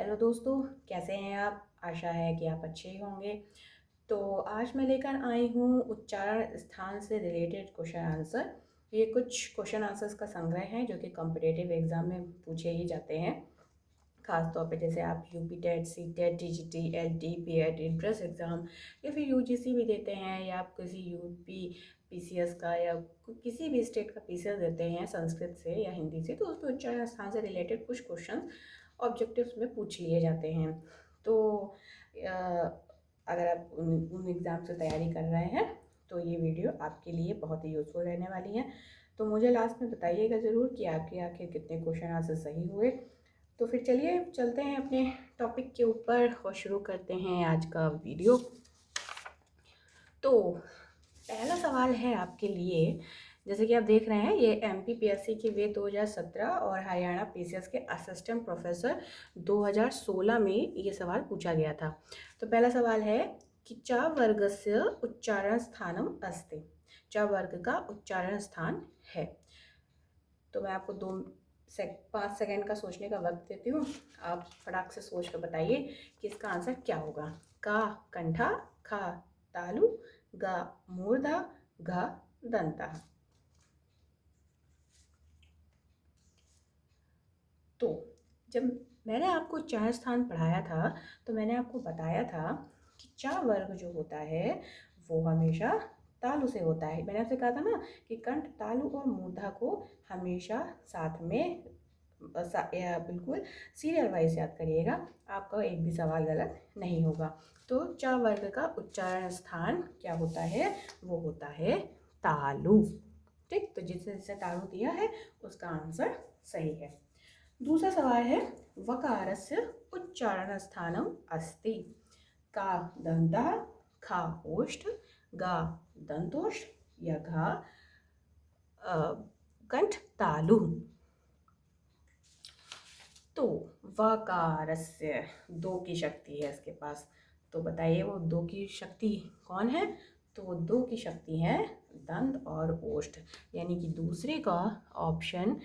Hello दोस्तों, कैसे हैं आप? आशा है कि आप अच्छे ही होंगे। तो आज मैं लेकर आई हूँ उच्चारण स्थान से रिलेटेड क्वेश्चन आंसर। ये कुछ क्वेश्चन आंसर्स का संग्रह है जो कि कॉम्पिटिटिव एग्जाम में पूछे ही जाते हैं। खास तौर पे जैसे आप UP TET, C TET, TGT, LT, PET, entrance exam या फिर यूजीसी भी देते हैं, या आप किसी यूपी पीसीएस का या किसी भी स्टेट का पीसीएस देते हैं संस्कृत से या हिंदी से, तो उसमें उच्चारण स्थान से रिलेटेड कुछ क्वेश्चन ऑब्जेक्टिव्स में पूछ लिए जाते हैं। तो अगर आप उन एग्ज़ाम से तैयारी कर रहे हैं तो ये वीडियो आपके लिए बहुत ही यूज़फुल रहने वाली है। तो मुझे लास्ट में बताइएगा ज़रूर कि आपके आखिर कितने क्वेश्चन आंसर सही हुए। तो फिर चलिए चलते हैं अपने टॉपिक के ऊपर और शुरू करते हैं आज का वीडियो। तो पहला सवाल है आपके लिए, जैसे कि आप देख रहे हैं ये एमपीपीएससी के वे 2017 और हरियाणा पीसीएस के असिस्टेंट प्रोफेसर 2016 में ये सवाल पूछा गया था। तो पहला सवाल है कि च वर्गस्य उच्चारण स्थानम अस्ति। च वर्ग का उच्चारण स्थान है। तो मैं आपको 5 सेकेंड का सोचने का वक्त देती हूँ। आप फटाक से सोच कर बताइए कि इसका आंसर क्या होगा। का कंठा, खा तालु, गा मूर्धा, घा दंता। तो जब मैंने आपको चार स्थान पढ़ाया था तो मैंने आपको बताया था कि चा वर्ग जो होता है वो हमेशा तालु से होता है। मैंने आपसे कहा था ना कि कंठ, तालु और मूर्धा को हमेशा साथ में या बिल्कुल सीरियल वाइज याद करिएगा, आपका एक भी सवाल गलत नहीं होगा। तो चा वर्ग का उच्चारण स्थान क्या होता है? वो होता है तालु। ठीक, तो जिससे जिसे तालु दिया है उसका आंसर सही है। दूसरा सवाल है वकारस्य उच्चारण स्थानम अस्ति। का दंतः, खा ओष्ठ, गा दंतोष्ठ या घा कंठ तालु। तो वकारस्य दो की शक्ति है इसके पास। तो बताइए वो दो की शक्ति कौन है? तो वो दो की शक्ति है दंत और ओष्ठ, यानी कि दूसरे का ऑप्शन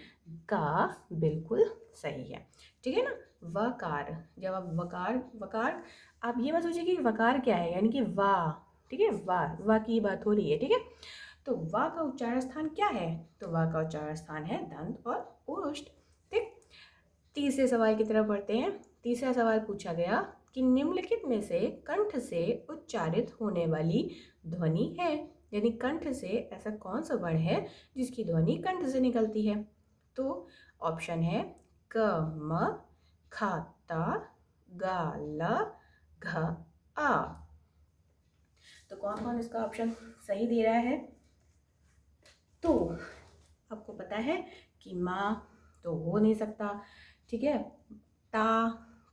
का बिल्कुल सही है। ठीक है ना। वकार, जब आप वकार वकार आप ये मत सोचिए कि वकार क्या है, यानी कि वाह। ठीक है, वाह वाह की बात हो रही है। ठीक है, तो वाह का उच्चारण स्थान क्या है? तो वाह का उच्चारण स्थान है दंत और ओष्ठ। ठीक, तीसरे सवाल की तरफ बढ़ते हैं। तीसरा सवाल पूछा गया कि निम्नलिखित में से कंठ से उच्चारित होने वाली ध्वनि है, यानी कंठ से ऐसा कौन सा वर्ण है जिसकी ध्वनि कंठ से निकलती है? तो ऑप्शन है क म, ख ता, गा ला, घ आ। तो कौन कौन इसका ऑप्शन सही दे रहा है? तो आपको पता है कि माँ तो हो नहीं सकता। ठीक है, ता,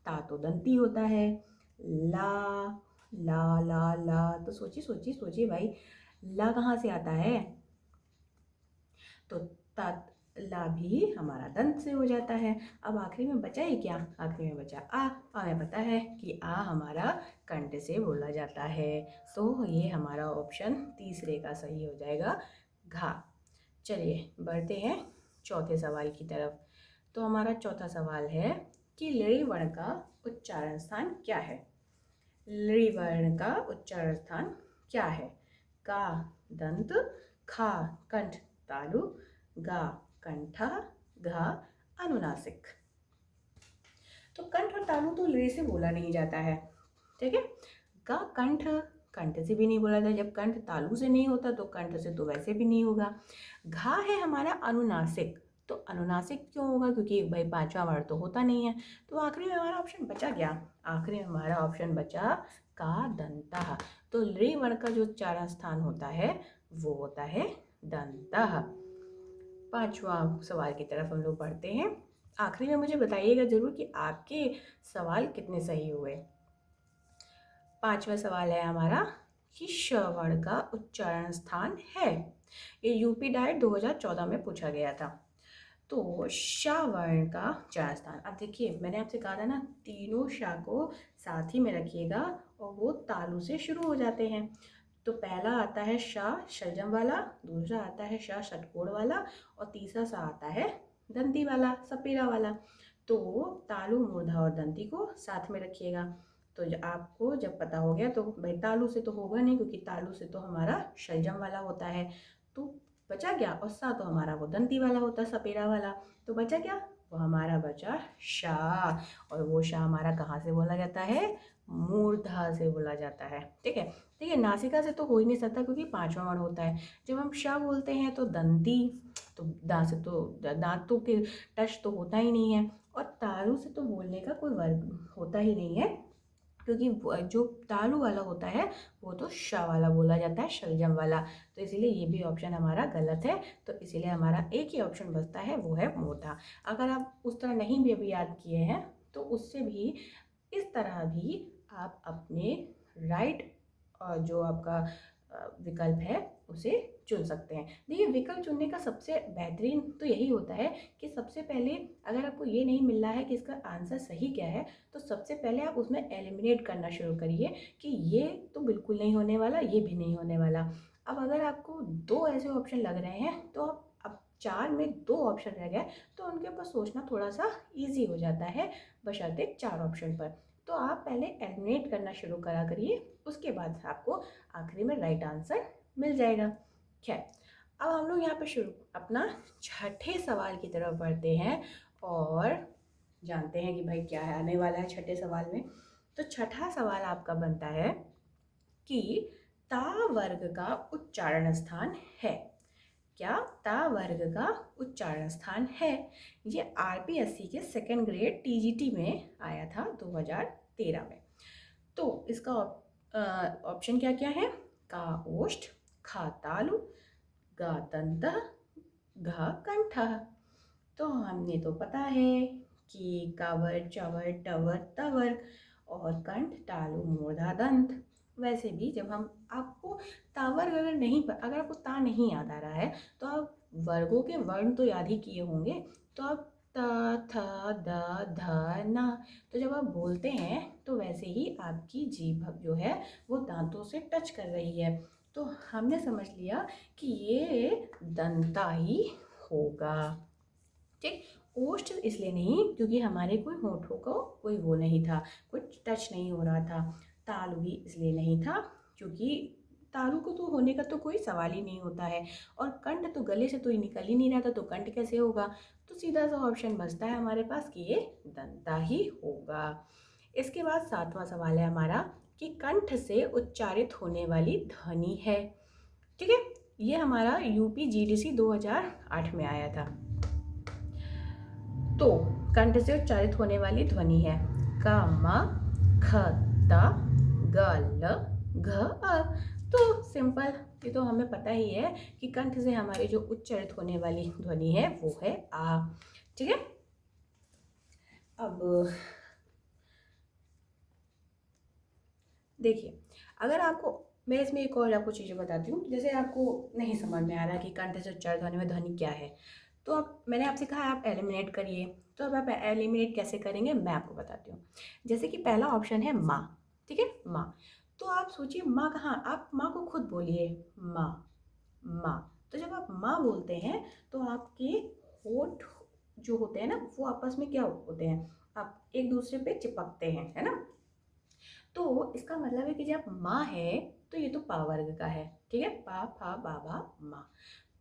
ता तो दंती होता है। ला, ला तो सोचिए सोचिए सोचिए भाई, ला कहाँ से आता है? तो ता, ला भी हमारा दंत से हो जाता है। अब आखिरी में बचा ही क्या? आखिरी में बचा आ। हमें पता है कि आ हमारा कंठ से बोला जाता है। तो ये हमारा ऑप्शन तीसरे का सही हो जाएगा, घा। चलिए बढ़ते हैं चौथे सवाल की तरफ। तो हमारा चौथा सवाल है कि लृ वर्ण का उच्चारण स्थान क्या है? लृ वर्ण का उच्चारण स्थान क्या है? का दंत, खा कंठ तालु, गा कंठा, घा अनुनासिक। तो कंठ और तालु तो लृ से बोला नहीं जाता है। ठीक है, गा कंठ, कंठ से भी नहीं बोला जाता। जब कंठ तालु से नहीं होता तो कंठ से तो वैसे भी नहीं होगा। घा है हमारा अनुनासिक। तो अनुनासिक क्यों होगा? क्योंकि भाई पांचवा वर्ड तो होता नहीं है। तो आखिरी में हमारा ऑप्शन बचा क्या? आखिरी में हमारा ऑप्शन बचा का दंता। तो लृ वर्ण का जो उच्चारण स्थान होता है वो होता है दंता। पांचवा सवाल की तरफ हम लोग बढ़ते हैं। आखिरी में मुझे बताइएगा जरूर कि आपके सवाल कितने सही हुए। पांचवा सवाल है हमारा कि श वर्ण का उच्चारण स्थान है। ये यूपी डाइट 2014 में पूछा गया था। तो श वर्ण का उच्चारण स्थान, अब देखिए मैंने आपसे कहा था ना तीनों श को साथ ही में रखिएगा और वो तालु से शुरू हो जाते हैं। तो पहला आता है श शलजम वाला, दूसरा आता है श षटकोण वाला और तीसरा सा आता है दंती वाला, सपेरा वाला। तो तालु मूर्धा और दंती को साथ में रखिएगा। तो आपको जब पता हो गया, तो भाई तालु से तो होगा नहीं क्योंकि तालु से तो हमारा शलजम वाला होता है, तो बचा क्या, और सा तो हमारा वो दंती वाला होता है, सपेरा वाला। तो बचा क्या, वो हमारा बचा शाह, और वो शाह हमारा कहाँ से बोला जाता है, मूर्धा से बोला जाता है। ठीक है, देखिए नासिका से तो हो ही नहीं सकता क्योंकि पांचवा वर्ण होता है। जब हम शाह बोलते हैं तो दंती, तो दांत से तो दांतों के टच तो होता ही नहीं है, और तालु से तो बोलने का कोई वर्ग होता ही नहीं है क्योंकि जो तालु वाला होता है वो तो श वाला बोला जाता है, शलजम वाला। तो इसीलिए ये भी ऑप्शन हमारा गलत है। तो इसीलिए हमारा एक ही ऑप्शन बचता है, वो है मूर्धा। अगर आप उस तरह नहीं भी अभी याद किए हैं तो उससे भी, इस तरह भी आप अपने राइट जो आपका विकल्प है उसे चुन सकते हैं। देखिए विकल्प चुनने का सबसे बेहतरीन तो यही होता है कि सबसे पहले अगर आपको ये नहीं मिल रहा है कि इसका आंसर सही क्या है, तो सबसे पहले आप उसमें एलिमिनेट करना शुरू करिए कि ये तो बिल्कुल नहीं होने वाला, ये भी नहीं होने वाला। अब अगर आपको दो ऐसे ऑप्शन लग रहे हैं तो आप अब चार में दो ऑप्शन रह गए तो उनके ऊपर सोचना थोड़ा सा ईजी हो जाता है, बशर्ते चार ऑप्शन पर। तो आप पहले एलिमिनेट करना शुरू करा करिए, उसके बाद आपको आखिरी में राइट आंसर मिल जाएगा। खैर, अब हम लोग यहाँ पे शुरू अपना छठे सवाल की तरफ बढ़ते हैं और जानते हैं कि भाई क्या है आने वाला है छठे सवाल में। तो छठा सवाल आपका बनता है कि ता वर्ग का उच्चारण स्थान है। क्या ता वर्ग का उच्चारण स्थान है? ये आरपीएससी के सेकेंड ग्रेड टीजीटी में आया था 2013 में। तो इसका ऑप्शन क्या क्या है, का ओष्ठ, खा तालु, गा दंतः, घ कंठः। तो हमने तो पता है कि कावर चवर टवर तवर और कंठ तालु मूर्धा दंत। वैसे भी जब हम आपको तावर्ग अगर नहीं, अगर आपको ता नहीं याद आ रहा है तो आप वर्गों के वर्ण तो याद ही किए होंगे। तो आप त थ द ध न, तो जब आप बोलते हैं तो वैसे ही आपकी जीभ जो है वो दांतों से टच कर रही है, तो हमने समझ लिया कि ये दंता ही होगा। ठीक, ओष्ठ इसलिए नहीं क्योंकि हमारे कोई होठों को कोई वो नहीं था, कुछ टच नहीं हो रहा था। तालु भी इसलिए नहीं था क्योंकि तालु को तो होने का तो कोई सवाल ही नहीं होता है, और कंठ तो गले से तो ही निकल ही नहीं रहा था, तो कंठ कैसे होगा। तो सीधा सा ऑप्शन बचता है हमारे पास कि ये दंता ही होगा। इसके बाद सातवां सवाल है हमारा कि कंठ से उच्चारित होने वाली ध्वनि है। ठीक है, ये हमारा यूपी जीडीसी 2008 में आया था। तो कंठ से उच्चारित होने वाली ध्वनि है क म ख त ग ल घ अ। तो सिंपल, ये तो हमें पता ही है कि कंठ से हमारी जो उच्चारित होने वाली ध्वनि है वो है आ। ठीक है, अब देखिए, अगर आपको, मैं इसमें एक और आपको चीज़ें बताती हूँ, जैसे आपको नहीं समझ में आ रहा कि कंठ से उच्चारित होने में ध्वनि क्या है, तो आप, मैंने आपसे कहा आप एलिमिनेट करिए। तो अब आप एलिमिनेट कैसे करेंगे मैं आपको बताती हूँ। जैसे कि पहला ऑप्शन है माँ, ठीक है माँ। तो आप सोचिए माँ कहाँ, आप माँ को खुद बोलिए माँ माँ। तो जब आप माँ बोलते हैं तो आपके होठ जो होते हैं ना वो आपस में क्या होते हैं, आप एक दूसरे पे चिपकते हैं, है ना। तो इसका मतलब है कि जब माँ है तो ये तो पा वर्ग का है, ठीक है, पा फा बाबा माँ।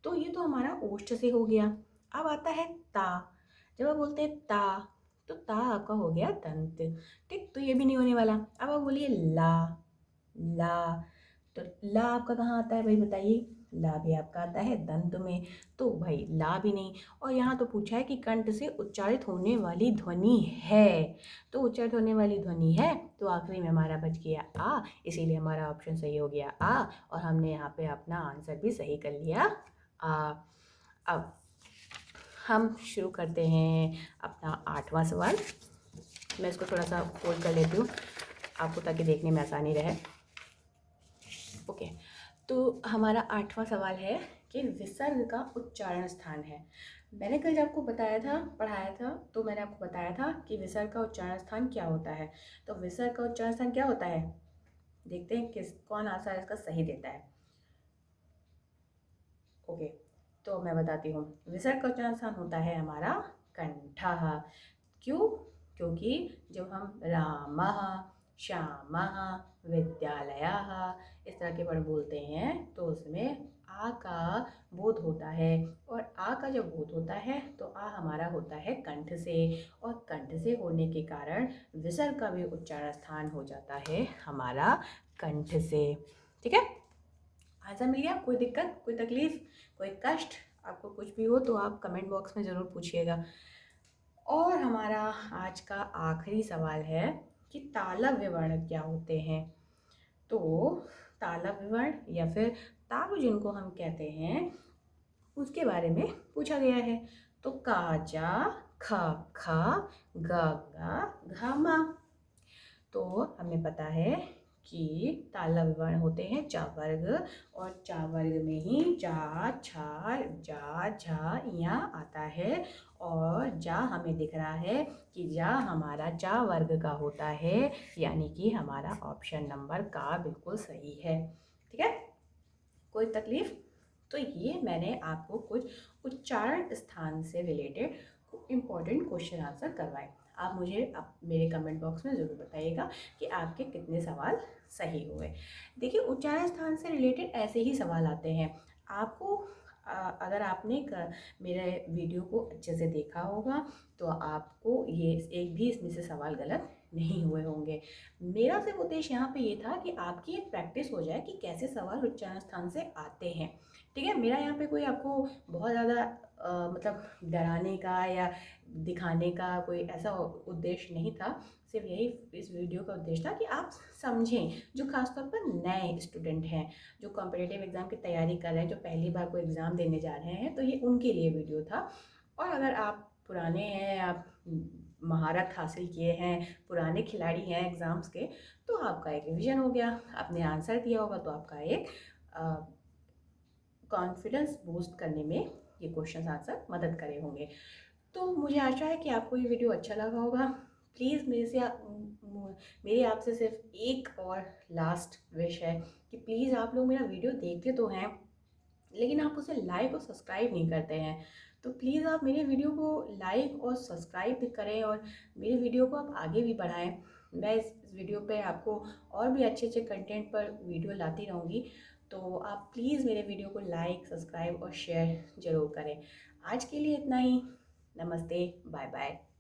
तो ये तो हमारा ओष्ठ से हो गया। अब आता है ता, जब आप बोलते हैं ता, तो ता आपका हो गया दंत। ठीक, तो ये भी नहीं होने वाला। अब आप बोलिए ला, ला, तो ला आपका कहाँ आता है भाई बताइए, ला भी आपका आता है दंत में, तो भाई ला भी नहीं। और यहाँ तो पूछा है कि कंठ से उच्चारित होने वाली ध्वनि है, तो उच्चारित होने वाली ध्वनि है तो आखिरी में हमारा बच गया आ, इसीलिए हमारा ऑप्शन सही हो गया आ, और हमने यहाँ पे अपना आंसर भी सही कर लिया आ। अब हम शुरू करते हैं अपना आठवां सवाल। मैं इसको थोड़ा सा फोल्ड कर लेती हूँ आपको ताकि देखने में आसानी रहे। ओके, तो हमारा आठवां सवाल है कि विसर्ग का उच्चारण स्थान है। मैंने कल जब आपको बताया था, पढ़ाया था, तो मैंने आपको बताया था कि विसर्ग का उच्चारण स्थान क्या होता है। तो विसर्ग का उच्चारण स्थान क्या होता है, देखते हैं कौन आंसर इसका सही देता है। ओके, तो मैं बताती हूँ, विसर्ग का उच्चारण स्थान होता है हमारा कंठ। क्यों? क्योंकि जब हम रामः, श्यामः, विद्यालयः इस तरह के वर्ड बोलते हैं तो उसमें आ का बोध होता है, और आ का जब बोध होता है तो आ हमारा होता है कंठ से, और कंठ से होने के कारण विसर्ग का भी उच्चारण स्थान हो जाता है हमारा कंठ से। ठीक है, आंसर मिल गया? कोई दिक्कत, कोई तकलीफ, कोई कष्ट? आपको कुछ भी हो तो आप कमेंट बॉक्स में ज़रूर पूछिएगा। और हमारा आज का आखिरी सवाल है कि तालव्य वर्ण क्या होते हैं। तो तालव्य वर्ण या फिर तालु जिनको हम कहते हैं उसके बारे में पूछा गया है। तो काजा, ख ख, ग ग, घ म। तो हमें पता है कि तालव्य वर्ण होते हैं चा वर्ग, और चा वर्ग में ही जा, छा, जा, झा यहाँ आता है, और जा हमें दिख रहा है कि जा हमारा चा वर्ग का होता है, यानी कि हमारा ऑप्शन नंबर का बिल्कुल सही है। ठीक है, कोई तकलीफ? तो ये मैंने आपको कुछ उच्चारण स्थान से रिलेटेड इम्पोर्टेंट क्वेश्चन आंसर करवाए। आप मुझे मेरे कमेंट बॉक्स में ज़रूर बताइएगा कि आपके कितने सवाल सही हुए। देखिए, उच्चारण स्थान से रिलेटेड ऐसे ही सवाल आते हैं। आपको अगर आपने मेरे वीडियो को अच्छे से देखा होगा तो आपको ये एक भी इसमें से सवाल गलत नहीं हुए होंगे। मेरा सिर्फ उद्देश्य यहाँ पे ये था कि आपकी एक प्रैक्टिस हो जाए कि कैसे सवाल उच्चारण स्थान से आते हैं। ठीक है, मेरा यहाँ पे कोई आपको बहुत ज़्यादा मतलब डराने का या दिखाने का कोई ऐसा उद्देश्य नहीं था। सिर्फ यही इस वीडियो का उद्देश्य था कि आप समझें, जो खासतौर पर नए स्टूडेंट हैं, जो कॉम्पिटिटिव एग्ज़ाम की तैयारी कर रहे हैं, जो पहली बार कोई एग्ज़ाम देने जा रहे हैं, तो ये उनके लिए वीडियो था। और अगर आप पुराने हैं, आप महारत हासिल किए हैं, पुराने खिलाड़ी हैं एग्ज़ाम्स के, तो आपका एक रिवीजन हो गया, आपने आंसर दिया होगा तो आपका एक कॉन्फिडेंस बूस्ट करने में ये क्वेश्चन आंसर मदद करे होंगे। तो मुझे आशा है कि आपको ये वीडियो अच्छा लगा होगा। प्लीज़ मेरी आपसे सिर्फ एक और लास्ट विश है कि प्लीज़ आप लोग मेरा वीडियो देखते तो हैं, लेकिन आप उसे लाइक और सब्सक्राइब नहीं करते हैं। तो प्लीज़ आप मेरे वीडियो को लाइक और सब्सक्राइब भी करें, और मेरे वीडियो को आप आगे भी बढ़ाएं। मैं इस वीडियो पे आपको और भी अच्छे अच्छे कंटेंट पर वीडियो लाती रहूँगी। तो आप प्लीज़ मेरे वीडियो को लाइक, सब्सक्राइब और शेयर ज़रूर करें। आज के लिए इतना ही। नमस्ते, बाय बाय।